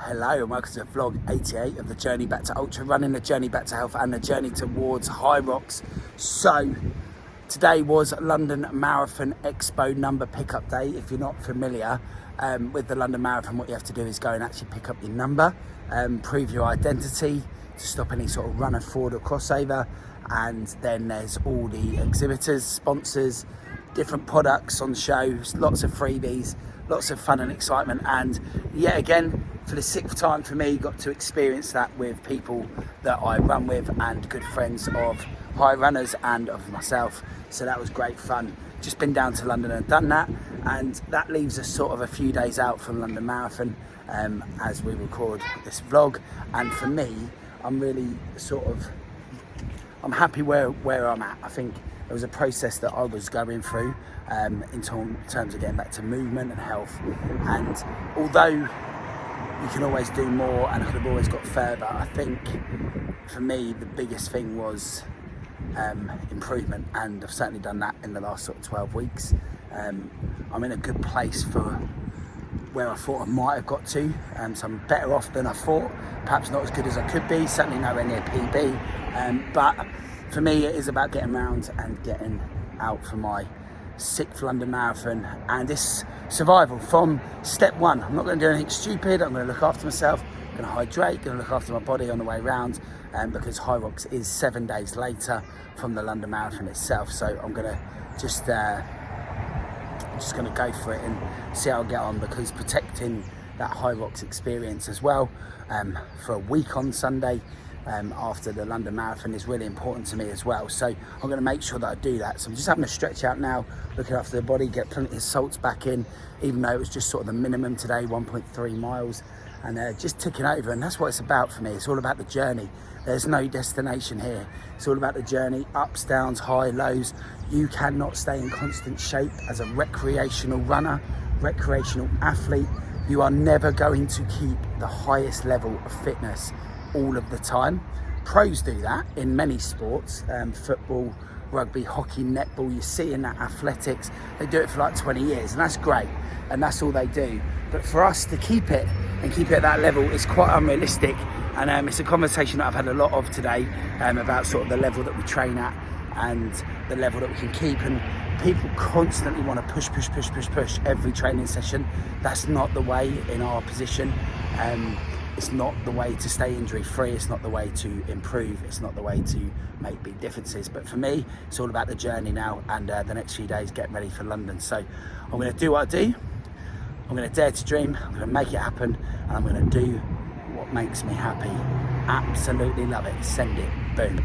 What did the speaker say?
Hello and welcome to vlog 88 of the journey back to ultra running, the journey back to health and the journey towards HYROX. So today was London Marathon Expo number pickup day. If you're not familiar with the London Marathon, what you have to do is go and actually pick up your number, prove your identity to stop any sort of runner fraud or crossover, and then there's all the exhibitors, sponsors, different products on shows, lots of freebies, lots of fun and excitement. And yet again, for the sixth time for me, got to experience that with people that I run with and good friends of high runners and of myself. So that was great fun. Just been down to London and done that, and that leaves us sort of a few days out from London Marathon as we record this vlog. And for me, I'm really I'm happy where I'm at. I think it was a process that I was going through in terms of getting back to movement and health. And although you can always do more and I could have always got further, I think for me the biggest thing was improvement, and I've certainly done that in the last sort of 12 weeks. I'm in a good place for where I thought I might have got to, so I'm better off than I thought. Perhaps not as good as I could be, certainly nowhere near PB, but for me it is about getting around and getting out for my 6th London Marathon, and it's survival from step one. I'm not going to do anything stupid. I'm going to look after myself, I'm going to hydrate, going to look after my body on the way round, because HYROX is 7 days later from the London Marathon itself. So I'm going to just going to go for it and see how I get on, because protecting that HYROX experience as well for a week on Sunday after the London Marathon is really important to me as well. So I'm going to make sure that I do that. So I'm just having a stretch out now, looking after the body, get plenty of salts back in, even though it was just sort of the minimum today, 1.3 miles, and just ticking over. And that's what it's about for me. It's all about the journey. There's no destination here. It's all about the journey, ups, downs, high, lows. You cannot stay in constant shape as a recreational runner, recreational athlete. You are never going to keep the highest level of fitness all of the time. Pros do that in many sports, football, rugby, hockey, netball. You see in that athletics, they do it for like 20 years, and that's great, and that's all they do. But for us to keep it and keep it at that level is quite unrealistic. And it's a conversation that I've had a lot of today about sort of the level that we train at and the level that we can keep. And people constantly want to push every training session. That's not the way in our position. It's not the way to stay injury free. It's not the way to improve. It's not the way to make big differences. But for me, it's all about the journey now, and the next few days getting ready for London. So I'm going to do what I do. I'm going to dare to dream. I'm going to make it happen, and I'm going to do what makes me happy. Absolutely love it. Send it. Boom.